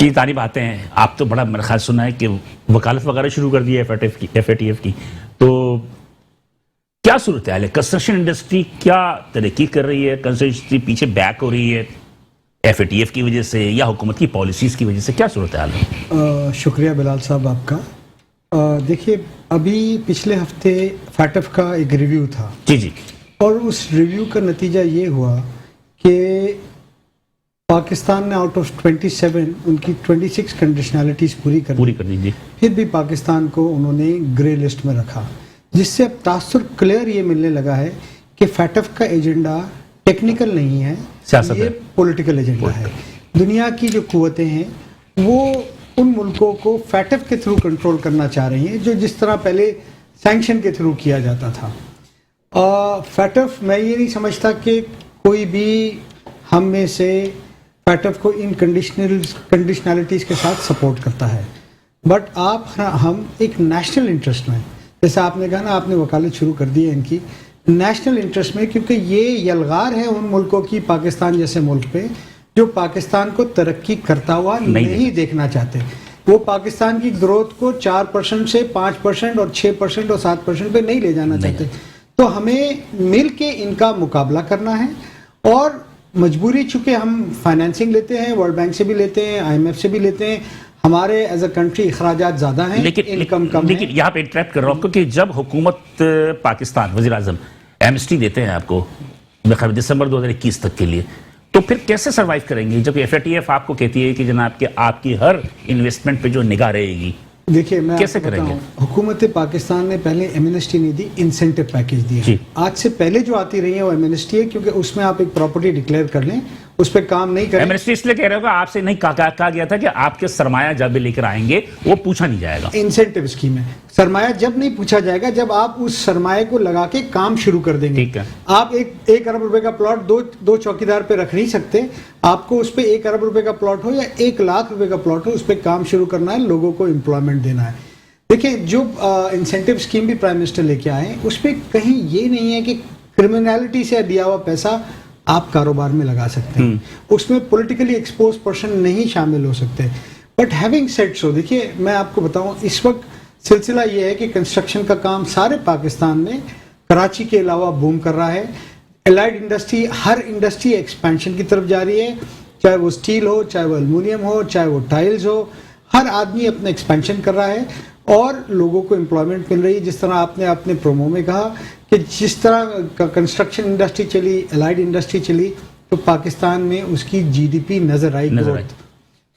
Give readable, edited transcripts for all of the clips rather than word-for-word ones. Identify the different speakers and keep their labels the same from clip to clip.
Speaker 1: کی تعریف آتے ہیں. آپ تو بڑا میرا خیال سنا ہے کہ وکالت وغیرہ شروع کر دی ہے ایف اے ٹی ایف کی. تو کیا صورتحال ہے؟ کنسٹرکشن انڈسٹری کیا ترقی کر رہی ہے؟ کنسٹرکشن انڈسٹری پیچھے بیک ہو رہی ہے ایف اے ٹی ایف کی وجہ سے یا حکومت کی پالیسیز کی وجہ سے؟ کیا صورتحال ہے؟
Speaker 2: شکریہ بلال صاحب آپ کا. دیکھیے ابھی پچھلے ہفتے فیٹف کا ایک ریویو تھا
Speaker 1: جی
Speaker 2: اور اس ریویو کا نتیجہ یہ ہوا کہ پاکستان نے آؤٹ آف 27 ان کی 26 کنڈیشنالٹیز پوری کر دی.
Speaker 1: جی.
Speaker 2: پھر بھی پاکستان کو انہوں نے گرے لسٹ میں رکھا، جس سے اب تاثر کلیئر یہ ملنے لگا ہے کہ فیٹف کا ایجنڈا ٹیکنیکل نہیں ہے،
Speaker 1: سیاست
Speaker 2: یہ
Speaker 1: ہے،
Speaker 2: پولیٹیکل ایجنڈا ہے. دنیا کی جو قوتیں ہیں وہ ان ملکوں کو فیٹف کے تھرو کنٹرول کرنا چاہ رہی ہیں، جو جس طرح پہلے سینکشن کے تھرو کیا جاتا تھا. فیٹف میں یہ نہیں سمجھتا کہ کوئی بھی ہم میں سے فیٹف کو ان کنڈیشنالٹیز کے ساتھ سپورٹ کرتا ہے. بٹ ہم ایک نیشنل انٹرسٹ میں، جیسا آپ نے کہا نا، آپ نے وکالت شروع کر دی ہے ان کی نیشنل انٹرسٹ میں، کیونکہ یہ یلغار ہے ان ملکوں کی پاکستان جیسے ملک پہ جو پاکستان کو ترقی کرتا ہوا نہیں دیکھنا چاہتے. وہ پاکستان کی گروتھ کو 4% سے 5% اور 6% اور 7% پہ نہیں لے جانا چاہتے. تو ہمیں مل کے ان کا مقابلہ کرنا ہے، اور مجبوری چونکہ ہم فائنینسنگ لیتے ہیں، ورلڈ بینک سے بھی لیتے ہیں، آئی ایم ایف سے بھی لیتے ہیں، ہمارے ایز اے کنٹری اخراجات زیادہ ہیں انکم کم ہے.
Speaker 1: لیکن یہاں پہ انٹریکٹ کر رہا ہوں کیونکہ جب حکومت پاکستان وزیر اعظم ایمنسٹی دیتے ہیں آپ کو دسمبر 2021 تک کے لیے، تو پھر کیسے سروائیو کریں گے جب ایف اے ٹی ایف آپ کو کہتی ہے کہ جناب کہ آپ کی ہر انویسٹمنٹ پہ جو نگاہ رہے گی؟
Speaker 2: دیکھیے میں
Speaker 1: کیسے کریں گے؟
Speaker 2: حکومت پاکستان نے پہلے ایمنسٹی نہیں دی، انسینٹو پیکیج دیا. آج سے پہلے جو آتی رہی ہے وہ ایمنسٹی ہے، کیونکہ اس میں آپ ایک پراپرٹی ڈکلیئر کر لیں، اس پہ کام نہیں کریں.
Speaker 1: ایمنسٹی اس لیے کہہ رہے ہو کہ آپ سے نہیں کہا گیا تھا کہ آپ کے سرمایہ جب بھی لے کر آئیں گے وہ پوچھا نہیں جائے گا.
Speaker 2: انسینٹو اسکیم ہے، سرمایہ جب نہیں پوچھا جائے گا جب آپ اس سرمایہ کو لگا کے کام شروع کر دیں گے. آپ 1 ارب روپے کا پلاٹ دو چوکیدار پہ رکھ نہیں سکتے. آپ کو اس پہ 1 ارب روپے کا پلاٹ ہو یا 1 لاکھ روپے کا پلاٹ ہو، اس پہ کام شروع کرنا ہے، لوگوں کو امپلائمنٹ دینا ہے. دیکھیں جو انسینٹو اسکیم بھی پرائم منسٹر لے کے آئے ہیں اس پہ کہیں یہ نہیں ہے کہ کرمنالٹی سے دیا ہوا پیسہ آپ کاروبار میں لگا سکتے ہیں، اس میں پولیٹیکلی ایکسپوز پرسن نہیں شامل ہو سکتے. بٹ ہیونگ سیڈ سو، دیکھیے میں آپ کو بتاؤں اس وقت سلسلہ یہ ہے کہ کنسٹرکشن کا کام سارے پاکستان میں کراچی کے علاوہ بوم کر رہا ہے. الائڈ انڈسٹری، ہر انڈسٹری ایکسپینشن کی طرف جاری ہے، چاہے وہ اسٹیل ہو، چاہے وہ المونیم ہو، چاہے وہ ٹائلز ہو، ہر آدمی اپنا ایکسپینشن کر رہا ہے اور لوگوں کو امپلائمنٹ مل رہی ہے. جس طرح آپ نے اپنے پرومو میں کہا کہ جس طرح کنسٹرکشن انڈسٹری چلی، الائڈ انڈسٹری چلی، تو پاکستان میں اس کی جی ڈی پی نظر آئی.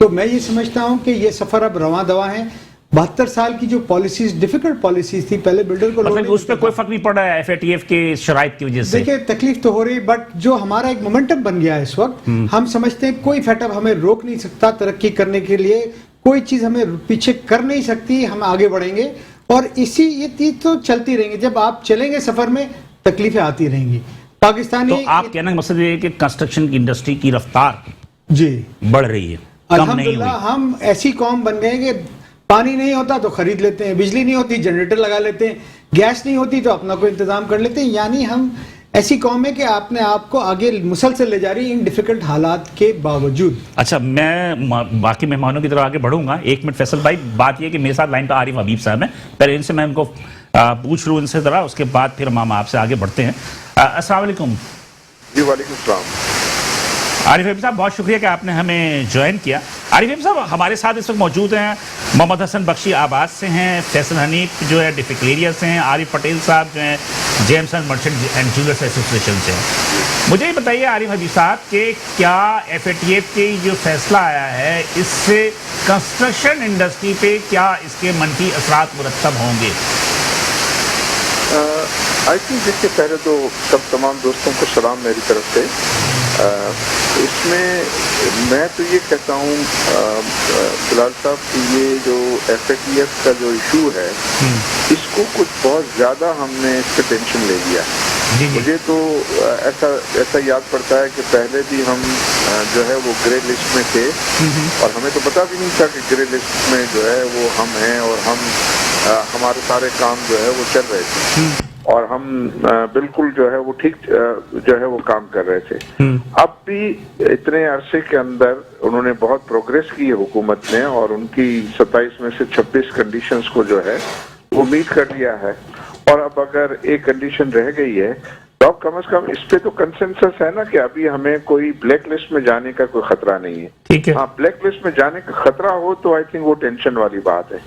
Speaker 2: تو میں یہ سمجھتا ہوں کہ یہ سفر اب رواں دواں ہے. 72 سال کی جو پالیسیز، ڈیفیکلٹ پالیسیز تھی، پہلے بلڈر کو
Speaker 1: اس پہ کوئی فرق نہیں پڑ رہا ہے ایف اے ٹی ایف کے شرائط کی وجہ سے.
Speaker 2: دیکھیں تکلیف تو ہو رہی، بٹ جو ہمارا ایک مومنٹم بن گیا ہے اس وقت، ہم سمجھتے ہیں کوئی فیٹف ہمیں روک نہیں سکتا ترقی کرنے کے لیے، کوئی چیز ہمیں پیچھے کر نہیں سکتی. ہم آگے بڑھیں گے اور یہ چیز تو چلتی رہیں گی. جب آپ چلیں گے سفر میں تکلیفیں آتی رہیں گی. پاکستانی
Speaker 1: تو آپ کہنا مقصد یہ ہے کہ کنسٹرکشن کی انڈسٹری کی رفتار
Speaker 2: جی
Speaker 1: بڑھ رہی ہے،
Speaker 2: الحمدللہ. ہم ایسی قوم بن گئے کہ پانی نہیں ہوتا تو خرید لیتے ہیں، بجلی نہیں ہوتی جنریٹر لگا لیتے ہیں، گیس نہیں ہوتی تو اپنا کوئی انتظام کر لیتے ہیں. یعنی ہم ایسی قوم ہے کہ آپ نے آپ کو آگے مسلسل لے جا رہی ہے ان ڈیفیکلٹ حالات کے باوجود.
Speaker 1: اچھا میں باقی مہمانوں کی طرف آگے بڑھوں گا. 1 منٹ فیصل بھائی، بات یہ کہ میرے ساتھ لائن پہ عارف حبیب صاحب ہیں، پہلے ان سے میں ان کو پوچھ لوں ان سے ذرا، اس کے بعد پھر ہم آپ سے آگے بڑھتے ہیں. السلام علیکم.
Speaker 3: جی وعلیکم السلام.
Speaker 1: عارف حبیب صاحب بہت شکریہ کہ آپ نے ہمیں جوائن کیا. عارف حبیب صاحب ہمارے ساتھ اس وقت موجود ہیں محمد حسن بخشی آباد سے ہیں، فیصل حنیف جو ہے ڈیفکلیریا سے ہیں، عارف پٹیل صاحب جو ہیں James and merchant and jewellers association سے ہیں. مجھے یہ بتائیے عارف حبیب صاحب کہ کیا ایف اے ٹی ایف کے جو فیصلہ آیا ہے اس سے کنسٹرکشن انڈسٹری پہ کیا اس کے منفی اثرات مرتب ہوں گے؟
Speaker 3: آئی تھنک دیکھیے پہلے تو تمام دوستوں کو سلام میری طرف سے. اس میں تو یہ کہتا ہوں بلال صاحب کہ یہ جو ایف اے ٹی ایف کا جو ایشو ہے اس کو کچھ بہت زیادہ ہم نے اس پہ ٹینشن لے لیا. مجھے تو ایسا یاد پڑتا ہے کہ پہلے بھی ہم جو ہے وہ گرے لسٹ میں تھے اور ہمیں تو پتا بھی نہیں تھا کہ گرے لسٹ میں جو ہے وہ ہم ہیں اور ہمارے سارے کام جو ہے وہ چل رہے تھے. اور ہم بالکل جو ہے وہ ٹھیک جو ہے وہ کام کر رہے تھے. اب بھی اتنے عرصے کے اندر انہوں نے بہت پروگریس کی ہے حکومت نے, اور ان کی 27 میں سے 26 کنڈیشنز کو جو ہے وہ میٹ کر لیا ہے, اور اب اگر ایک کنڈیشن رہ گئی ہے تو اب کم از کم اس پہ تو کنسنسس ہے نا کہ ابھی ہمیں کوئی بلیک لسٹ میں جانے کا کوئی خطرہ نہیں ہے.
Speaker 1: ٹھیک ہے,
Speaker 3: ہاں بلیک لسٹ میں جانے کا خطرہ ہو تو آئی تھنک وہ ٹینشن والی بات ہے,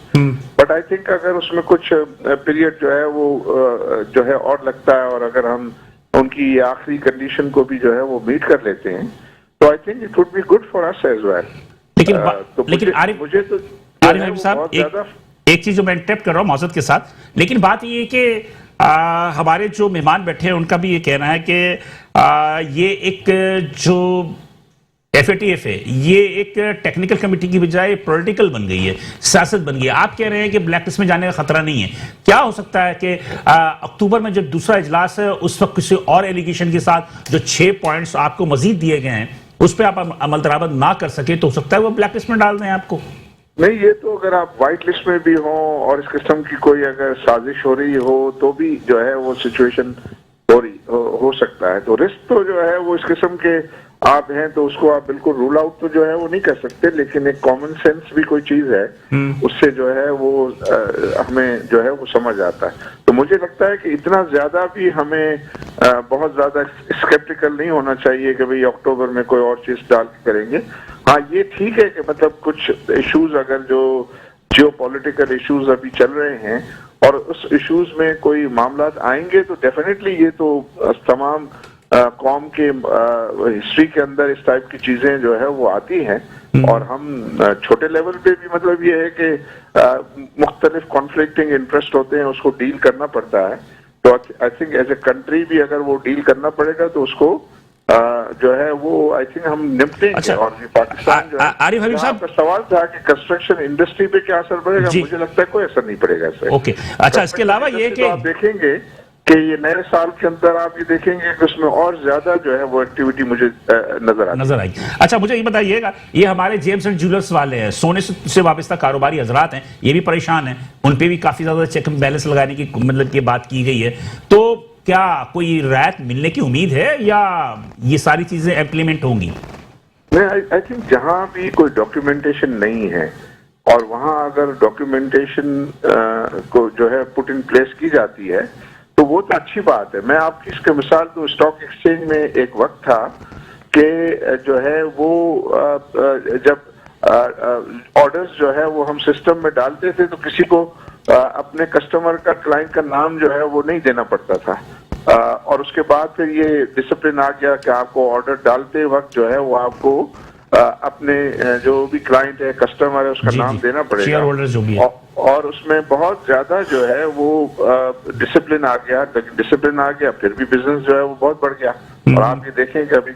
Speaker 3: بٹ آئی تھنک اگر اس میں کچھ پیریڈ جو ہے وہ جو ہے اور لگتا ہے, اور اگر ہم ان کی آخری کنڈیشن کو بھی جو ہے وہ میٹ کر لیتے ہیں تو I think it would be good for us as well.
Speaker 1: لیکن
Speaker 3: مجھے تو
Speaker 1: عارف صاحب ایک چیز جو میں انٹرپٹ کر رہا ہوں معذرت کے ساتھ, لیکن بات یہ ہے کہ ہمارے جو مہمان بیٹھے ہیں ان کا بھی یہ کہنا ہے کہ یہ ایک جو FATF ہے یہ ایک ٹیکنیکل کمیٹی کی بجائے پولیٹیکل بن گئی ہے, سیاست بن گئی ہے. آپ کہہ رہے ہیں کہ بلیک لسٹ میں جانے کا خطرہ نہیں ہے. کیا ہو سکتا ہے کہ اکتوبر میں جب دوسرا اجلاس ہے اس وقت کسی اور ایلیگیشن کے ساتھ جو 6 پوائنٹس آپ کو مزید دیے گئے ہیں اس پہ آپ عمل درآمد نہ کر سکے تو ہو سکتا ہے وہ بلیک لسٹ میں ڈال دیں آپ کو؟
Speaker 3: نہیں, یہ تو اگر آپ وائٹ لسٹ میں بھی ہوں اور اس قسم کی کوئی اگر سازش ہو رہی ہو تو بھی جو ہے وہ سچویشن ہو سکتا ہے. تو رسک تو جو ہے وہ اس قسم کے آپ ہیں تو اس کو آپ بالکل رول آؤٹ تو جو ہے وہ نہیں کر سکتے, لیکن ایک کامن سینس بھی کوئی چیز ہے, اس سے جو ہے وہ ہمیں جو ہے وہ سمجھ آتا ہے. تو مجھے لگتا ہے کہ اتنا زیادہ بھی ہمیں بہت زیادہ اسکیپٹیکل نہیں ہونا چاہیے کہ بھئی اکتوبر میں کوئی اور چیز ڈال کے کریں گے. ہاں یہ ٹھیک ہے کہ مطلب کچھ ایشوز اگر جو جیو پولیٹیکل ایشوز ابھی چل رہے ہیں اور اس ایشوز میں کوئی معاملات آئیں گے تو ڈیفینیٹلی یہ تو تمام قوم کے ہسٹری کے اندر اس ٹائپ کی چیزیں جو ہے وہ آتی ہیں, اور ہم چھوٹے لیول پہ بھی مطلب یہ ہے کہ مختلف کانفلکٹنگ انٹرسٹ ہوتے ہیں, اس کو ڈیل کرنا پڑتا ہے. تو I think as a country بھی اگر وہ ڈیل کرنا پڑے گا تو اس کو جو ہے وہ آئی تھنک ہم نپٹیں گے. اور پاکستان جو
Speaker 1: عارف حبیب صاحب
Speaker 3: کا سوال تھا کہ کنسٹرکشن انڈسٹری پہ کیا اثر پڑے گا, مجھے لگتا ہے کوئی اثر نہیں پڑے گا اس سے.
Speaker 1: اوکے, اچھا اس کے علاوہ یہ کہ
Speaker 3: آپ دیکھیں گے کہ یہ نئے سال کے اندر آپ یہ دیکھیں گے کہ اس میں اور زیادہ جو ہے وہ ایکٹیویٹی مجھے نظر آئی.
Speaker 1: اچھا مجھے یہ بتائیے گا, یہ ہمارے جیمز اینڈ جیولرز والے ہیں, سونے سے وابستہ کاروباری حضرات ہیں, یہ بھی پریشان ہیں, ان پہ بھی کافی زیادہ چیک اینڈ بیلنس لگانے کی مطلب کی بات کی گئی ہے. تو کیا کوئی رعایت ملنے کی امید ہے یا یہ ساری چیزیں امپلیمنٹ ہوں گی؟
Speaker 3: آئی تھنک جہاں بھی کوئی ڈاکیومنٹیشن نہیں ہے اور وہاں اگر ڈاکیومنٹیشن کو جو ہے پٹ ان پلیس کی جاتی ہے تو وہ تو اچھی بات ہے. میں آپ کی اس کے مثال تو اسٹاک ایکسچینج میں ایک وقت تھا کہ جو ہے وہ جب آرڈرز جو ہے وہ ہم سسٹم میں ڈالتے تھے تو کسی کو اپنے کسٹمر کا کلائنٹ کا نام جو ہے وہ نہیں دینا پڑتا تھا, اور اس کے بعد پھر یہ ڈسپلن آ گیا کہ آپ کو آرڈر ڈالتے وقت جو ہے وہ آپ کو اپنے جو بھی کلائنٹ ہے کسٹمر ہے اس کا نام دینا پڑے گا, اور اس میں بہت زیادہ جو ہے وہ ڈسپلن آ گیا پھر بھی بزنس جو ہے وہ بہت بڑھ گیا. اور آپ یہ دیکھیں کہ ابھی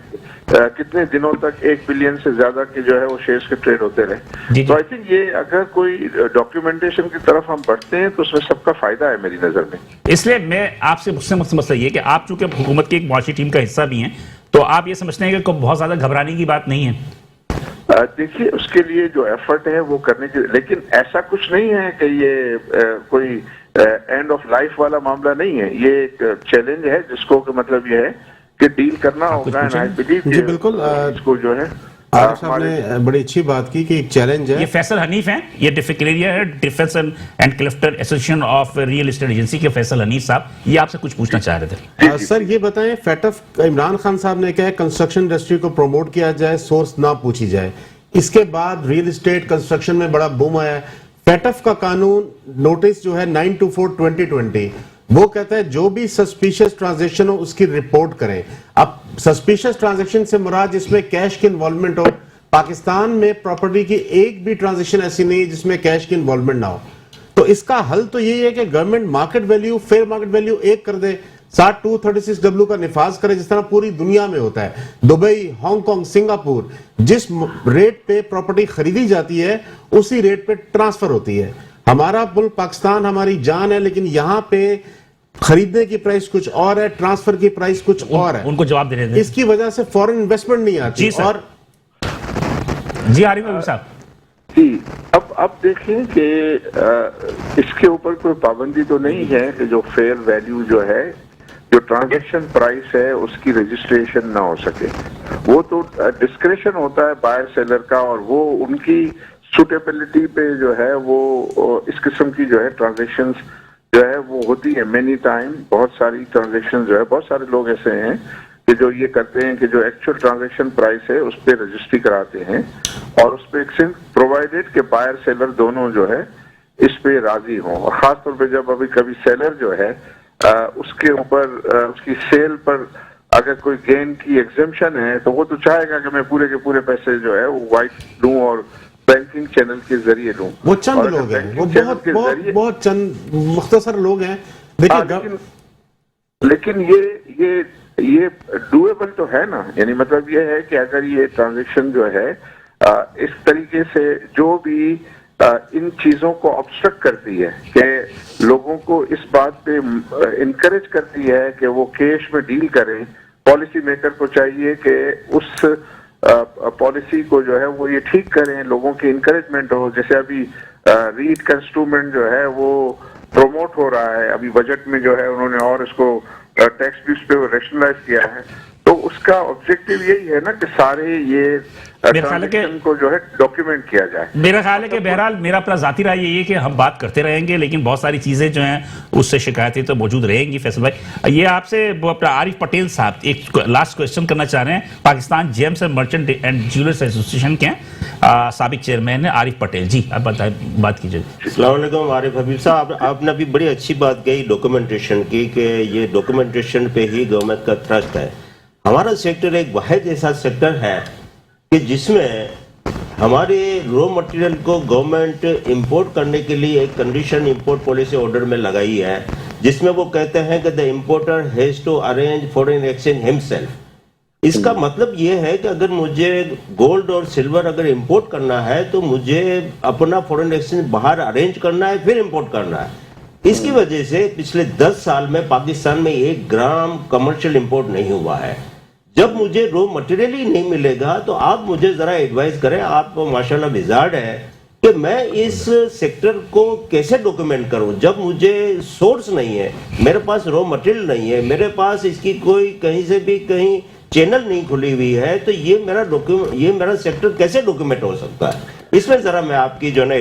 Speaker 3: کتنے دنوں تک 1 بلین سے زیادہ کے جو ہے وہ شیئرز کے ٹریڈ ہوتے رہے. تو آئی تھنک یہ اگر کوئی ڈاکیومنٹیشن کی طرف ہم بڑھتے ہیں تو اس میں سب کا فائدہ ہے میری نظر میں.
Speaker 1: اس لیے میں آپ سے مسئلہ یہ کہ آپ چونکہ حکومت کی ایک معاشی ٹیم کا حصہ بھی ہیں تو آپ یہ سمجھتے ہیں کہ بہت زیادہ گھبرانے کی بات نہیں ہے؟
Speaker 3: دیکھیے اس کے لیے جو ایفرٹ ہے وہ کرنے کے, لیکن ایسا کچھ نہیں ہے کہ یہ کوئی اینڈ آف لائف والا معاملہ نہیں ہے. یہ ایک چیلنج ہے جس کو مطلب یہ ہے کہ ڈیل کرنا ہوگا.
Speaker 4: جی بالکل,
Speaker 3: اس کو جو ہے
Speaker 4: عارف صاحب نے بڑی اچھی بات کی کہ ایک چیلنج ہے.
Speaker 1: یہ فیصل حنیف ہیں, یہ ڈیفیکلیریا ہے defence and Clifton association of real estate agency کے فیصل حنیف صاحب, یہ آپ سے کچھ پوچھنا چاہ رہے تھے.
Speaker 4: سر یہ بتائیں, فیٹف عمران خان صاحب نے کہا ہے کنسٹرکشن انڈسٹری کو پروموٹ کیا جائے, سورس نہ پوچھی جائے. اس کے بعد ریئل اسٹیٹ کنسٹرکشن میں بڑا بوم آیا ہے. فیٹف کا قانون نوٹس جو ہے 924/2020 وہ کہتا ہے جو بھی سسپیشس ٹرانزیکشن ہو اس کی رپورٹ کریں. اب سسپیشس ٹرانزیکشن سے مراد جس میں کیش کی انوالومنٹ ہو. پاکستان میں پراپرٹی کی ایک بھی ٹرانزیکشن ایسی نہیں جس میں کیش کی انوالومنٹ نہ ہو. تو اس کا حل تو یہی ہے کہ government market value, fair market value ایک کر دے, 6236W کا نفاذ کرے جس طرح پوری دنیا میں ہوتا ہے. دبئی, ہانگ کانگ, سنگاپور جس ریٹ پہ پراپرٹی خریدی جاتی ہے اسی ریٹ پہ ٹرانسفر ہوتی ہے. ہمارا ملک پاکستان ہماری جان ہے, لیکن یہاں پہ خریدنے کی پرائس کچھ اور ہے, ٹرانسفر کی پرائس کچھ اور ہے.
Speaker 1: ان کو جواب دینے دیں.
Speaker 4: اس کی وجہ سے فورن انویسٹمنٹ نہیں آتی. اور
Speaker 1: جی عارف صاحب
Speaker 3: جی اب دیکھیں کہ اس کے اوپر کوئی پابندی تو نہیں ہے کہ جو فیئر ویلیو جو ہے، جو ٹرانزیکشن پرائس ہے، اس کی رجسٹریشن نہ ہو سکے. وہ تو ڈسکریشن ہوتا ہے بائر سیلر کا، اور وہ ان کی سوٹیبلٹی پہ جو ہے وہ اس قسم کی جو ہے ٹرانزیکشنز جو ہے وہ ہوتی ہے. مینی ٹائم بہت ساری ٹرانزیکشن جو ہے، بہت سارے لوگ ایسے ہیں کہ جو یہ کرتے ہیں کہ جو ایکچوئل ٹرانزیکشن پرائس ہے اس پہ رجسٹری کراتے ہیں، اور اس پہ پرووائڈیڈ کہ بائر سیلر دونوں جو ہے اس پہ راضی ہوں. اور خاص طور پہ جب ابھی کبھی سیلر جو ہے اس کے اوپر اس کی سیل پر اگر کوئی گین کی ایگزمپشن ہے تو وہ تو چاہے گا کہ میں پورے کے پورے پیسے جو ہے وہ وائٹ لوں اور بینکنگ چینل کے ذریعے لوں.
Speaker 4: وہ چند لوگ ہیں، وہ بہت چند مختصر لوگ ہیں.
Speaker 3: لیکن یہ ڈویبل تو ہے نا. یعنی مطلب یہ ہے کہ اگر یہ ٹرانزیکشن جو ہے اس طریقے سے جو بھی ان چیزوں کو آبسٹرکٹ کرتی ہے کہ لوگوں کو اس بات پہ انکریج کرتی ہے کہ وہ کیش میں ڈیل کریں، پالیسی میکر کو چاہیے کہ اس پالیسی کو جو ہے وہ یہ ٹھیک کریں، لوگوں کی انکریجمنٹ ہو. جیسے ابھی ریٹ کنسٹرومنٹ جو ہے وہ پروموٹ ہو رہا ہے، ابھی بجٹ میں جو ہے انہوں نے اور اس کو ٹیکس بھی اس پہ ریشنلائز کیا ہے. تو اس کا آبجیکٹو یہی ہے نا کہ سارے یہ ٹرانزیکشن کو جو ہے ڈاکیومنٹ کیا جائے.
Speaker 1: میرا خیال ہے کہ بہرحال میرا اپنا ذاتی رائے یہ ہے کہ ہم بات کرتے رہیں گے، لیکن بہت ساری چیزیں جو ہیں اس سے شکایتیں تو موجود رہیں گی. فیصل بھائی، یہ آپ سے اپنا عارف پٹیل صاحب ایک لاسٹ کویسچن کرنا چاہ رہے ہیں. Pakistan James and merchant and jewellers association کے سابق چیئرمین ہیں عارف پٹیل. جی آپ بتائیں، بات کیجیے.
Speaker 5: السلام علیکم عارف حبیب صاحب. آپ نے ابھی بڑی اچھی بات کہی ڈاکومنٹیشن کی، کہ یہ ڈاکومنٹیشن پہ ہی گورنمنٹ کا تھرسٹ ہے. ہمارا سیکٹر ایک واحد ایسا سیکٹر ہے کہ جس میں ہمارے رو مٹیریل کو گورنمنٹ امپورٹ کرنے کے لیے ایک کنڈیشن امپورٹ پالیسی آرڈر میں لگائی ہے، جس میں وہ کہتے ہیں کہ the importer has to arrange foreign exchange himself. اس کا مطلب یہ ہے کہ اگر مجھے گولڈ اور سلور اگر امپورٹ کرنا ہے تو مجھے اپنا فورن ایکسچینج باہر ارینج کرنا ہے، پھر امپورٹ کرنا ہے. اس کی وجہ سے پچھلے 10 سال میں پاکستان میں 1 گرام کمرشل امپورٹ نہیں ہوا ہے. جب مجھے رو مٹیریل ہی نہیں ملے گا تو آپ مجھے ذرا ایڈوائز کریں، آپ ماشاءاللہ وزارڈ ہے، کہ میں اس سیکٹر کو کیسے ڈاکیومنٹ کروں جب مجھے سورس نہیں ہے، میرے پاس رو مٹیریل نہیں ہے، میرے پاس اس کی کوئی کہیں سے بھی کہیں چینل نہیں کھلی ہوئی ہے. تو یہ میرا سیکٹر کیسے ڈاکیومنٹ ہو سکتا ہے؟ اس میں ذرا میں آپ کی جو ہے نا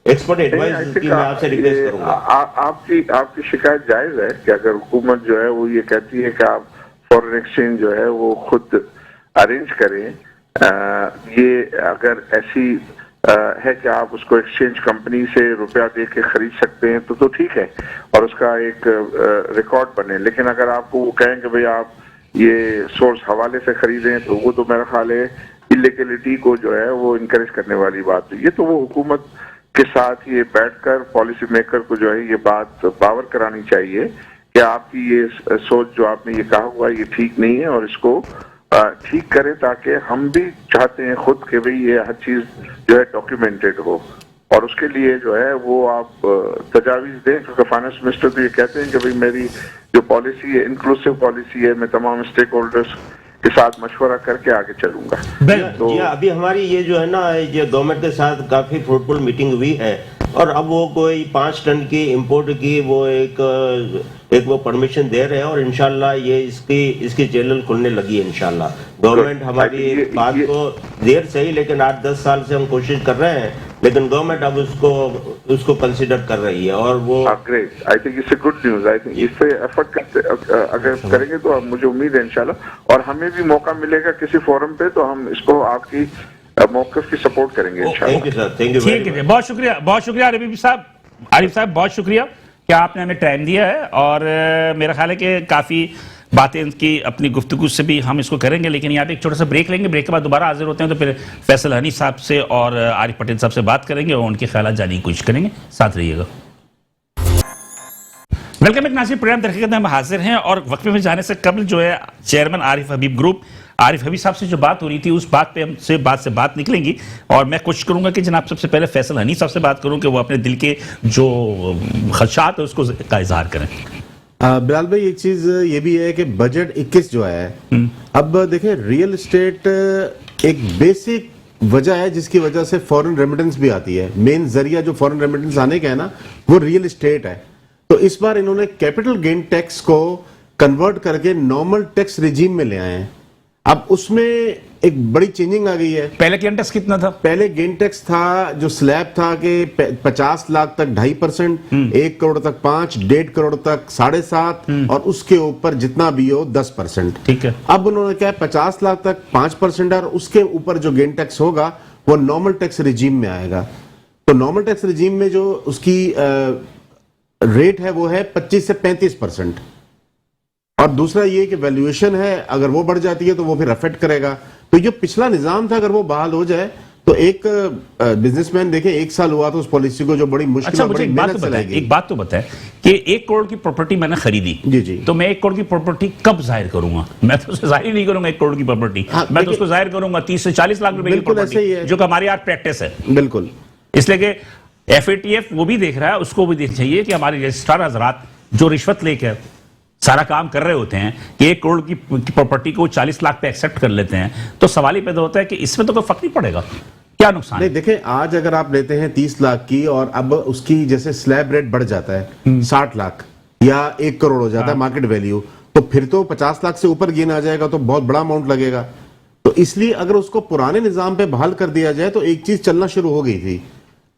Speaker 5: ایکسپرٹ ایڈوائز کی میں آپ سے ریکویسٹ کروں گا.
Speaker 3: آپ کی شکایت جائز ہے کہ اگر حکومت جو ہے وہ یہ کہتی ہے کہ آپ فورن ایکسچینج جو ہے وہ خود ارینج کریں، یہ اگر ایسی ہے کہ آپ اس کو ایکسچینج کمپنی سے روپیہ دے کے خرید سکتے ہیں تو ٹھیک ہے، اور اس کا ایک ریکارڈ بنے. لیکن اگر آپ کو وہ کہیں کہ بھئی آپ یہ سورس حوالے سے خریدیں تو وہ تو میرا خیال ہے الیگلٹی کو جو ہے وہ انکریج کرنے والی بات ہے. یہ تو وہ حکومت کے ساتھ یہ بیٹھ کر پالیسی میکر کو جو ہے یہ بات باور کرانی چاہیے کہ آپ کی یہ سوچ جو آپ نے یہ کہا ہوا یہ ٹھیک نہیں ہے، اور اس کو ٹھیک کرے، تاکہ ہم بھی چاہتے ہیں خود کہ بھئی یہ ہر چیز جو ہے ڈاکیومنٹڈ ہو. اور اس کے لیے جو ہے وہ آپ تجاویز دیں، کیونکہ فائنانس منسٹر تو یہ کہتے ہیں کہ بھئی میری جو پالیسی ہے انکلوسیو پالیسی ہے، میں تمام اسٹیک ہولڈرز کے ساتھ مشورہ کر کے آگے چلوں گا.
Speaker 5: جی ابھی ہماری یہ جو ہے نا یہ گورنمنٹ کے ساتھ کافی فروٹفل میٹنگ ہوئی ہے، اور اب وہ کوئی 5 ٹن کی امپورٹ کی وہ ایک وہ پرمیشن دے رہے ہیں، اور انشاءاللہ یہ اس کی چینل کھلنے لگی ہے. انشاءاللہ گورنمنٹ ہماری بات کو دیر صحیح لیکن 8-10 سال سے ہم کوشش کر رہے ہیں، لیکن گورنمنٹ اب اس کو کنسیڈر کر رہی ہے. اور وہ
Speaker 3: گریٹ، آئی تھنک اس سے گڈ نیوز. آئی تھنک اس پہ ایفرٹ کرتے اگر کریں گے تو مجھے امید ہے انشاءاللہ، اور ہمیں بھی موقع ملے گا کسی فورم پہ تو ہم اس کو آپ کی موقف کی سپورٹ کریں گے انشاءاللہ.
Speaker 1: ٹھیک ہے، بہت شکریہ عارف صاحب، بہت شکریہ کہ آپ نے ہمیں ٹائم دیا ہے. اور میرا خیال ہے کہ کافی باتیں کی اپنی گفتگو سے بھی ہم اس کو کریں گے، لیکن یہاں پہ ایک چھوٹا سا بریک لیں گے. بریک کے بعد دوبارہ حاضر ہوتے ہیں تو پھر فیصل ہنی صاحب سے اور عارف پٹیل صاحب سے بات کریں گے اور ان کے خیالات جاننے کی کوشش کریں گے. ساتھ رہیے گا. ویلکم ایک ناظرین، پروگرام در حقیقت میں ہم حاضر ہیں، اور وقفے میں جانے سے قبل جو ہے چیئرمین عارف حبیب گروپ عارف حبیب صاحب سے جو بات ہو رہی تھی اس بات پہ ہم سے بات نکلیں گی، اور میں کوشش کروں گا کہ جناب سب سے پہلے فیصل ہنی صاحب سے بات کروں کہ وہ اپنے دل کے جو خدشات ہے اس کو کا اظہار کریں.
Speaker 4: بلال بھائی ایک چیز یہ بھی ہے کہ بجٹ 21 جو ہے، اب دیکھیں ریئل اسٹیٹ ایک بیسک وجہ ہے جس کی وجہ سے فورن ریمیٹنس بھی آتی ہے. مین ذریعہ جو فورن ریمیٹنس آنے کا ہے نا وہ ریئل اسٹیٹ ہے. تو اس بار انہوں نے کیپٹل گین ٹیکس کو کنورٹ کر کے نارمل ٹیکس ریجیم میں لے آئے ہیں. اب اس میں ایک بڑی چینجنگ آ گئی ہے. پہلے
Speaker 1: گین ٹیکس کتنا تھا؟
Speaker 4: پہلے گین ٹیکس تھا جو سلیب تھا کہ 50 لاکھ تک 2.5%، 1 کروڑ تک 5%، 1.5 کروڑ تک 7.5%، اور اس کے اوپر جتنا بھی ہو 10%.
Speaker 1: ٹھیک ہے.
Speaker 4: اب انہوں نے کہا 50 لاکھ تک 5%، اور اس کے اوپر جو گین ٹیکس ہوگا وہ نارمل ٹیکس ریجیم میں آئے گا. تو نارمل ٹیکس ریجیم میں جو اس کی ریٹ ہے وہ ہے 25 سے 35%. اور دوسرا یہ کہ ویلیویشن ہے اگر وہ بڑھ جاتی ہے تو وہ پھر افیکٹ کرے گا. تو جو پچھلا نظام تھا اگر وہ بحال ہو جائے تو ایک بزنس مین دیکھیں 1 سال ہوا تو اس پالیسی کو جو بڑی مشکل اور بڑی محنت سے لائے گی.
Speaker 1: ایک بات تو بتائیں کہ 1 کروڑ کی پراپرٹی میں نے خریدی،
Speaker 4: جی
Speaker 1: تو میں 1 کروڑ کی پراپرٹی کب ظاہر کروں گا؟ میں تو اسے ظاہر ہی نہیں کروں گا 1 کروڑ کی پراپرٹی. میں تو اس کو ظاہر کروں گا 30 سے 40 لاکھ روپے کی پراپرٹی، جو کہ ہماری آج پریکٹس ہے.
Speaker 4: بالکل.
Speaker 1: اس لیے کہ FATF وہ بھی دیکھ رہا ہے، اس کو بھی دیکھنا چاہیے کہ ہمارے رجسٹرار حضرات جو رشوت لے کے سارا کام کر رہے ہوتے ہیں کہ 1 کروڑ کی پراپرٹی کو 40 لاکھ پہ ایکسپٹ کر لیتے ہیں، تو سوال ہی پیدا ہوتا ہے کہ اس میں تو کوئی فرق نہیں پڑے گا. کیا نقصان؟
Speaker 4: نہیں دیکھیں، آج اگر آپ لیتے ہیں 30 لاکھ کی اور اب اس کی جیسے سلیب ریٹ بڑھ جاتا ہے 60 لاکھ یا 1 کروڑ ہو جاتا ہے مارکیٹ ویلیو، تو پھر تو 50 لاکھ سے اوپر گین آ جائے گا تو بہت بڑا اماؤنٹ لگے گا. تو اس لیے اگر اس کو پرانے نظام پہ بحال کر دیا جائے تو ایک چیز چلنا شروع ہو گئی تھی.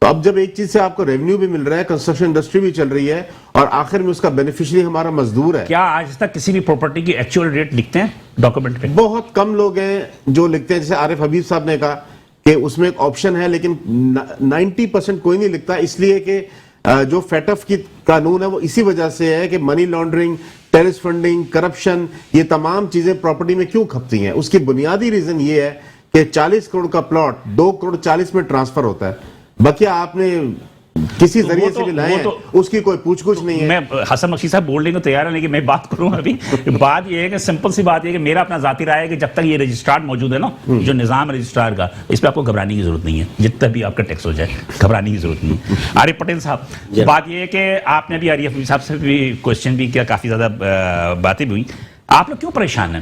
Speaker 4: تو اب جب ایک چیز سے آپ کو ریونیو بھی مل رہا ہے، کنسٹرکشن انڈسٹری بھی چل رہی ہے، اور آخر میں اس کا بینیفیشری ہمارا مزدور ہے.
Speaker 1: کیا آج تک کسی بھی پراپرٹی کی ایکچوئل ریٹ لکھتے ہیں ڈاکومنٹ پہ؟
Speaker 4: بہت کم لوگ ہیں جو لکھتے ہیں. جیسے عارف حبیب صاحب نے کہا کہ اس میں ایک آپشن ہے، لیکن 90% کوئی نہیں لکھتا، اس لیے کہ جو فیٹف کی قانون ہے وہ اسی وجہ سے ہے کہ money laundering, terrorist funding, corruption, یہ تمام چیزیں پراپرٹی میں کیوں کھپتی ہیں. اس کی بنیادی ریزن یہ ہے کہ 40 کروڑ کا پلاٹ 2 کروڑ 40 میں ٹرانسفر ہوتا ہے. باقی آپ نے کسی ذریعے سے بھی لائے ہیں، اس کی کوئی پوچھ گچھ نہیں ہے.
Speaker 1: میں حسن مکشی صاحب بولنے کو تیار ہے، لیکن میں بات کروں ابھی. بات یہ ہے کہ سمپل سی بات یہ ہے کہ میرا اپنا ذاتی رائے ہے کہ جب تک یہ رجسٹرار موجود ہے نا، جو نظام رجسٹرار کا، اس پہ آپ کو گھبرانے کی ضرورت نہیں ہے. جتنا بھی آپ کا ٹیکس ہو جائے گھبرانے کی ضرورت نہیں ہے. عارف پٹیل صاحب، بات یہ ہے کہ آپ نے بھی عارف حبیب صاحب سے بھی کوشچن بھی کیا، کافی زیادہ باتیں بھی ہوئی. آپ لوگ کیوں پریشان ہیں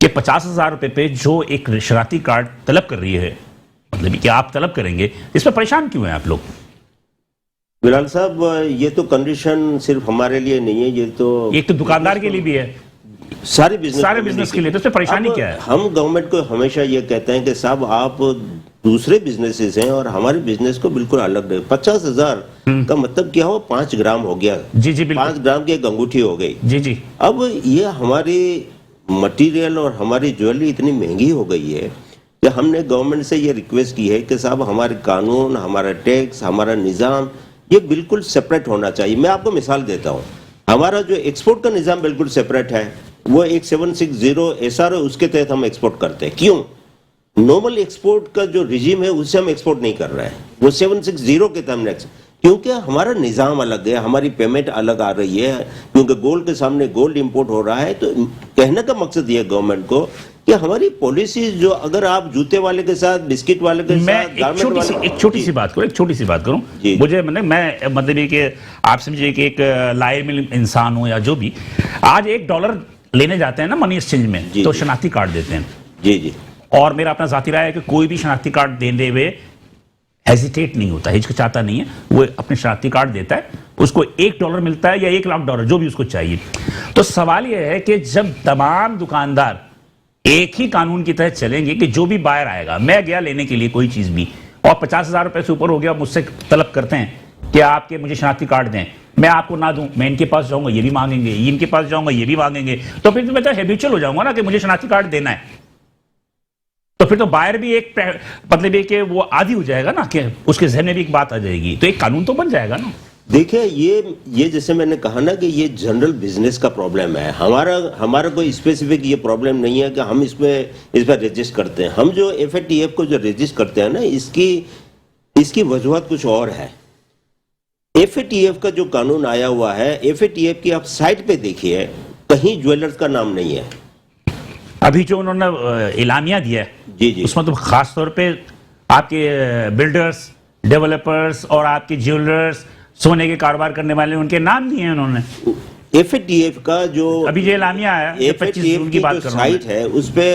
Speaker 1: کہ 50,000 روپے پہ جو ایک شراکتی کارڈ طلب کر رہی ہے، مطلب کہ آپ طلب کریں گے، اس پہ پریشان کیوں ہیں آپ لوگ؟
Speaker 5: بلال صاحب، یہ تو کنڈیشن صرف ہمارے لیے نہیں ہے، یہ تو
Speaker 1: ایک تو دکاندار کے لیے بھی ہے،
Speaker 5: سارے
Speaker 1: بزنس کے لیے. تو اس پہ پریشانی کیا ہے؟
Speaker 5: ہم گورنمنٹ کو ہمیشہ یہ کہتے ہیں کہ صاحب آپ دوسرے بزنسز ہیں اور ہمارے بزنس کو بالکل الگ ہے. 50,000 کا مطلب کیا ہو؟ 5 گرام ہو گیا.
Speaker 1: جی
Speaker 5: 5 گرام کی ایک انگوٹھی ہو گئی.
Speaker 1: جی.
Speaker 5: اب یہ ہماری مٹیریل اور ہماری جویلری اتنی مہنگی ہو گئی ہے کہ ہم نے گورنمنٹ سے یہ ریکویسٹ کی ہے کہ صاحب ہمارے قانون، ہمارا ٹیکس، ہمارا نظام یہ بالکل سپریٹ ہونا چاہیے. میں آپ کو مثال دیتا ہوں. ہمارا جو ایکسپورٹ کا نظام بالکل سپریٹ ہے، وہ ایک 760 SR ہے، اس کے تحت ہم ایکسپورٹ کرتے ہیں. کیوں؟ نارمل ایکسپورٹ کا جو رجیم ہے اس سے ہم ایکسپورٹ نہیں کر رہے ہیں، وہ 760 کے تحت ہم کیونکہ ہمارا نظام الگ ہے، ہماری پیمنٹ الگ آ رہی ہے، کیونکہ گولڈ کے سامنے گولڈ امپورٹ ہو رہا ہے. تو کہنے کا مقصد یہ ہے گورنمنٹ کو کہ ہماری پالیسیز جو اگر آپ جوتے والے کے ساتھ، بسکٹ والے کے ساتھ،
Speaker 1: ایک چھوٹی سی بات کروں. مجھے میں مطلب یہ کہ آپ سمجھے کہ ایک لائر میں انسان ہوں یا جو بھی، آج $1 لینے جاتے ہیں نا منی ایکسچینج میں، تو شناختی کارڈ دیتے ہیں.
Speaker 5: جی.
Speaker 1: اور میرا اپنا ذاتی رائے ہے کہ کوئی بھی شناختی کارڈ دینے ہوئے ہیزیٹیٹ نہیں ہوتا، ہچکچاتا نہیں ہے. وہ اپنے شناختی کارڈ دیتا ہے، اس کو $1 ملتا ہے یا $1,00,000 جو بھی اس کو چاہیے. تو سوال یہ ہے کہ جب تمام دکاندار ایک ہی قانون کی تحت چلیں گے کہ جو بھی بائر آئے گا، میں گیا لینے کے لیے کوئی چیز بھی اور 50,000 روپے سے اوپر ہو گیا، مجھ سے طلب کرتے ہیں کہ آپ کے مجھے شناختی کارڈ دیں، میں آپ کو نہ دوں، میں ان کے پاس جاؤں گا یہ بھی مانگیں گے، ان کے پاس جاؤں گا یہ بھی مانگیں گے، تو پھر میں تو ہیبیچل ہو جاؤں گا نا کہ مجھے شناختی کارڈ دینا ہے. تو پھر تو بائر بھی ایک مطلب یہ کہ وہ عادی ہو جائے گا نا، کہ اس کے ذہن میں بھی ایک بات آ جائے گی، تو ایک قانون تو بن جائے گا نا.
Speaker 5: دیکھیں یہ جیسے میں نے کہا نا کہ یہ جنرل بزنس کا پرابلم ہے. ہمارا کوئی اسپیسیفک یہ پرابلم نہیں ہے کہ ہم اس پہ رجسٹر کرتے ہیں. ہم جو FATF کو جو رجسٹر کرتے ہیں نا، اس کی وجوہات کچھ اور ہے. FATF کا جو قانون آیا ہوا ہے، FATF کی آپ سائٹ پہ دیکھیے، کہیں جویلرز کا نام نہیں ہے.
Speaker 1: ابھی جو انہوں نے اعلامیہ دیا ہے اس میں تو خاص طور پہ آپ کے بلڈرز، ڈیولپرز اور آپ کے جیولرز، سونے کے کاروبار کرنے والے، ان کے نام دیے ہیں انہوں نے.
Speaker 5: FATF کا جو
Speaker 1: ابھی جو اعلامیہ آیا، 25 جون کی بات کر رہا ہوں،
Speaker 5: سائٹ ہے اس پہ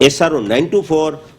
Speaker 5: SRO 924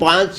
Speaker 5: 5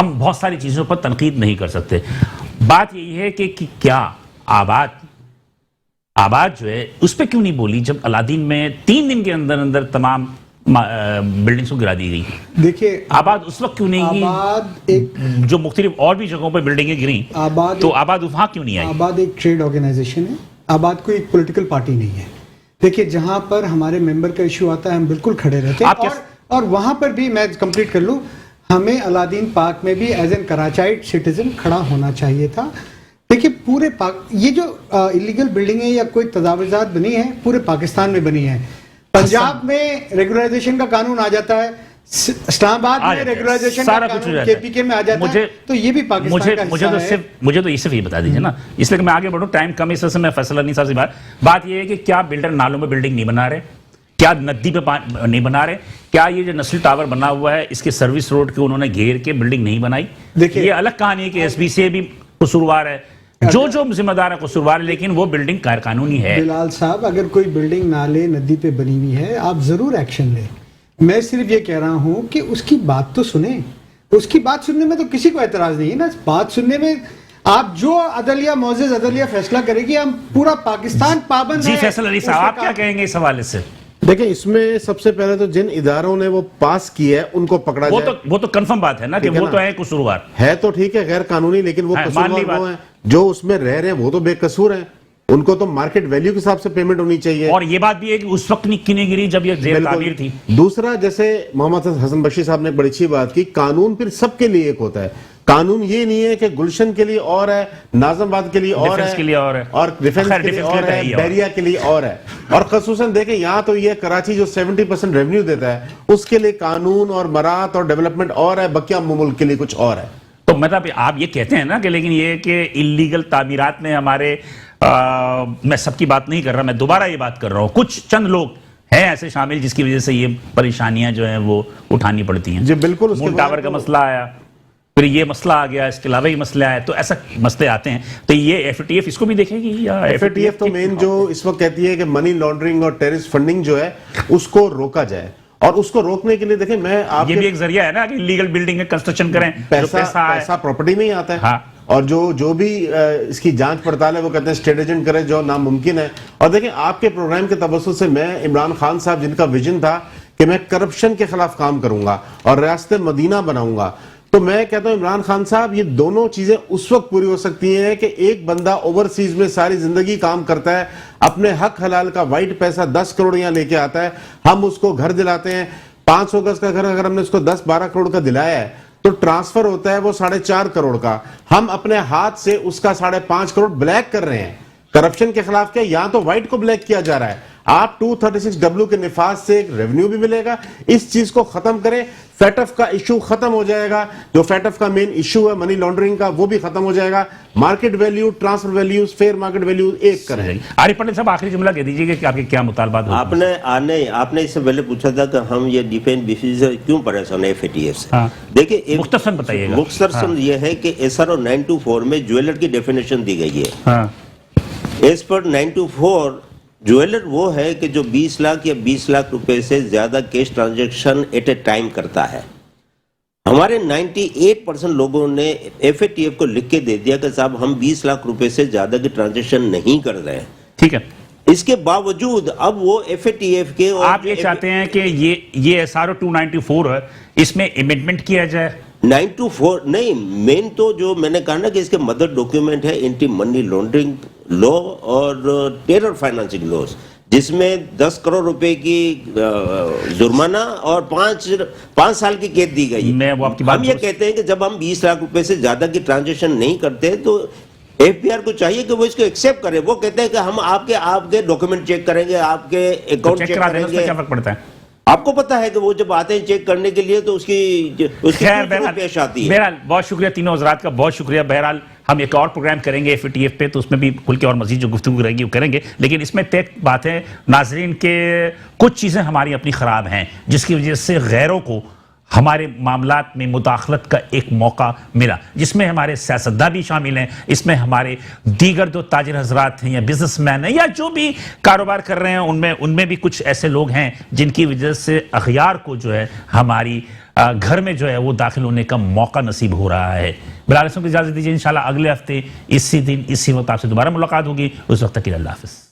Speaker 1: ہم بہت ساری چیزوں پر تنقید نہیں کر سکتے. بات یہی ہے کہ کیا آباد جو ہے اس پہ کیوں نہیں بولی جب الادین میں 3 دن کے اندر اندر تمام بلڈنگز کو گرا دی گئی.
Speaker 2: دیکھیے
Speaker 1: آباد اس وقت کیوں نہیں
Speaker 2: آباد ایک
Speaker 1: جو مختلف اور بھی جگہوں پہ بلڈنگیں گریں تو آباد وہاں کیوں نہیں آئی؟
Speaker 2: آباد ایک ٹریڈ آرگنائزیشن ہے. آباد کوئی ایک پولیٹیکل پارٹی نہیں ہے. دیکھیے جہاں پر ہمارے ممبر کا ایشو آتا ہے ہم بالکل کھڑے رہتے ہیں, اور وہاں پر بھی میں کمپلیٹ کر لوں, ہمیں الادین پارک میں بھی ایز این کراچائٹ سٹیزن کھڑا ہونا چاہیے تھا. دیکھیے پورے یہ جو انلیگل بلڈنگیں یا کوئی تجاوزات بنی ہیں پورے پاکستان میں بنی ہیں. پنجاب میں ریگولرائزیشن کا قانون آ جاتا ہے, اسلام آباد میں ریگولرائزیشن کا قانون کے پی کے میں آ جاتا ہے, تو یہ بھی پاکستان کا حصہ ہے.
Speaker 1: مجھے تو یہ صرف یہ بتا دیجیے نا, اس لیے کہ میں آگے بڑھوں, ٹائم کم اس وجہ سے میں فیصل علی صاحب سے بات یہ ہے کہ کیا بلڈر نالوں میں بلڈنگ نہیں بنا رہے, کیا ندی پہ نہیں بنا رہے, کیا یہ جو نسل ٹاور بنا ہوا ہے اس کے سروس روڈ کے انہوں نے گھیر کے بلڈنگ نہیں بنائی؟ دیکھیے یہ الگ کہانی ہے کہ ایس بی سی بھی قصوروار ہے, جو ذمہ دار ہے قصوروار ہے, لیکن وہ بلڈنگ غیر قانونی ہے.
Speaker 2: بلال صاحب اگر کوئی بلڈنگ نالے ندی پہ بنی ہوئی ہے آپ ضرور ایکشن لیں. میں صرف یہ کہہ رہا ہوں کہ اس کی بات تو سنیں. اس کی بات سننے میں تو کسی کو اعتراض نہیں ہے نا. بات سننے میں آپ جو عدلیہ معزز عدلیہ فیصلہ کرے گی, ہم پورا پاکستان پابند ہے.
Speaker 1: جی فیصل علی صاحب آپ کیا کہیں گے اس حوالے سے؟
Speaker 4: دیکھیں اس میں سب سے پہلے تو جن اداروں نے وہ پاس کیا ہے ان کو پکڑا جائے.
Speaker 1: وہ تو کنفرم بات ہے نا کہ وہ تو ہے قصوروار
Speaker 4: ہے, تو ٹھیک ہے غیر قانونی, لیکن وہ قصوروار وہ ہیں جو اس میں رہ رہے ہیں, وہ تو بے قصور ہیں. ان کو تو مارکیٹ ویلیو کے حساب سے پیمنٹ ہونی چاہیے.
Speaker 1: اور یہ بات بھی ہے کہ اس وقت نہیں گری جب یہ زیر تعمیر تھی.
Speaker 4: دوسرا جیسے محمد حسن بشیر صاحب نے ایک بڑی اچھی بات کی, قانون پھر سب کے لیے ایک ہوتا ہے. قانون یہ نہیں ہے کہ گلشن کے لیے اور ہے, ناظم آباد کے لیے اور ہے, اور ڈیفنس کے لیے اور ہے, بیریا کے لیے اور ہے. اور خصوصاً دیکھیں یہاں تو یہ کراچی جو 70% ریونیو دیتا ہے اس کے لیے قانون اور مراعات اور ڈیولپمنٹ اور ہے, بقیہ ملک کے لیے کچھ اور ہے.
Speaker 1: تو مطلب آپ یہ کہتے ہیں نا کہ لیکن یہ کہ انلیگل تعمیرات میں ہمارے میں سب کی بات نہیں کر رہا, میں دوبارہ یہ بات کر رہا ہوں, کچھ چند لوگ ہیں ایسے شامل جس کی وجہ سے یہ پریشانیاں جو ہیں وہ اٹھانی پڑتی ہیں.
Speaker 4: جی بالکل.
Speaker 1: مون ٹاور کا مسئلہ آیا, پھر یہ مسئلہ آ گیا, اس کے علاوہ یہ مسئلے آئے, تو ایسا مسئلے آتے ہیں. تو یہ ایف ٹی ایف اس کو بھی دیکھے گی یا
Speaker 4: ایف ٹی ایف تو مین جو اس وقت کہتی ہے کہ منی لانڈرنگ اور ٹیررسٹ فنڈنگ جو ہے اس کو روکا جائے, اور اس کو روکنے کے لیے دیکھیں میں آپ
Speaker 1: یہ بھی ایک ذریعہ ہے نا کہ لیگل بلڈنگ کنسٹرکشن کریں,
Speaker 4: پیسہ پراپرٹی میں ہی آتا ہے. اور جو بھی اس کی جانچ پڑتال ہے وہ کہتے ہیں اسٹیٹ ایجنٹ کرے جو ناممکن ہے. اور دیکھیں آپ کے پروگرام کے توسط سے میں عمران خان صاحب جن کا ویژن تھا کہ میں کرپشن کے خلاف کام کروں گا اور ریاست مدینہ بناؤں گا, تو میں کہتا ہوں عمران خان صاحب یہ دونوں چیزیں اس وقت پوری ہو سکتی ہیں کہ ایک بندہ اوورسیز میں ساری زندگی کام کرتا ہے, اپنے حق حلال کا وائٹ پیسہ 10 کروڑ یہاں لے کے آتا ہے, ہم اس کو گھر دلاتے ہیں, 500 گز کا گھر اگر ہم نے اس کو 10-12 کروڑ کا دلایا ہے تو ٹرانسفر ہوتا ہے وہ 4.5 کروڑ کا, ہم اپنے ہاتھ سے اس کا 5.5 کروڑ بلیک کر رہے ہیں. کرپشن کے خلاف کیا, یہاں تو وائٹ کو بلیک کیا جا رہا ہے. آپ 236W کے نفاذ سے ریونیو بھی ملے گا, اس چیز کو ختم کریں. فیٹف کا ایشو ختم ہو جائے گا, جو فیٹف کا مین ایشو ہے منی لانڈرنگ کا وہ بھی ختم ہو جائے گا. Market value, transfer values, fair market value ایک کریں.
Speaker 1: عارف پٹیل صاحب آخری جملہ کہہ دیجیے کہ آپ کے کیا مطالبات ہوتے ہیں.
Speaker 5: آپ نے اس سے پہلے پوچھا تھا کہ ہم یہ ڈیفینس بیسز کیوں پریشان ہیں ایف اے ٹی ایف سے. دیکھیں
Speaker 1: مختصراً بتائیے گا.
Speaker 5: مختصراً یہ ہے کہ ایس آر او 924 میں جویلر کی ڈیفینیشن دی گئی ہے. ایز پر 924 جویلر وہ ہے کہ جو 20 لاکھ یا 20 لاکھ روپے سے زیادہ cash transaction at a time کرتا ہے. ہمارے 98% لوگوں نے ایف اے ٹی ایف کو لکھ کے دے دیا کہ صاحب ہم 20 لاکھ روپے سے زیادہ کی ٹرانزیکشن نہیں کر رہے ہیں.
Speaker 1: ٹھیک ہے.
Speaker 5: اس کے باوجود اب وہ ایف اے ٹی ایف کے
Speaker 1: آپ یہ چاہتے ہیں کہ یہ ایس آر او 294 ہے, اس میں امینڈمنٹ کیا جائے.
Speaker 5: 924 نہیں, مین تو جو میں نے کہا نا کہ اس کے مدر ڈاکیومنٹ ہے اینٹی منی لانڈرنگ لا اور ٹیرر فائنانسنگ لاز, جس میں 10 کروڑ روپے کی جرمانہ اور 5 سال کی قید دی گئی. ہم یہ کہتے ہیں کہ جب ہم 20 لاکھ روپے سے زیادہ کی ٹرانزیکشن نہیں کرتے تو ایف بی آر کو چاہیے کہ وہ اس کو ایکسیپٹ کرے. وہ کہتے ہیں کہ ہم آپ کے ڈاکیومنٹ چیک کریں گے, آپ کے اکاؤنٹ چیک کریں گے.
Speaker 1: کیا فرق پڑتا ہے؟
Speaker 5: آپ کو پتا ہے کہ وہ جب آتے ہیں چیک کرنے کے لیے تو اس کی پیش آتی ہے.
Speaker 1: بہرحال بہت شکریہ تینوں حضرات کا, بہت شکریہ. بہرحال ہم ایک اور پروگرام کریں گے ایف ٹی ایف پہ, تو اس میں بھی کھل کے اور مزید جو گفتگو رہے گی وہ کریں گے. لیکن اس میں طے بات ہے ناظرین کے کچھ چیزیں ہماری اپنی خراب ہیں جس کی وجہ سے غیروں کو ہمارے معاملات میں مداخلت کا ایک موقع ملا، جس میں ہمارے سیاستداں بھی شامل ہیں، اس میں ہمارے دیگر جو تاجر حضرات ہیں یا بزنس مین ہیں یا جو بھی کاروبار کر رہے ہیں، ان میں بھی کچھ ایسے لوگ ہیں جن کی وجہ سے اغیار کو جو ہے ہماری گھر میں جو ہے وہ داخل ہونے کا موقع نصیب ہو رہا ہے۔ بلال احسن کو اجازت دیجیے، انشاءاللہ اگلے ہفتے اسی دن اسی وقت آپ سے دوبارہ ملاقات ہوگی، اس وقت تک کے لیے اللہ حافظ۔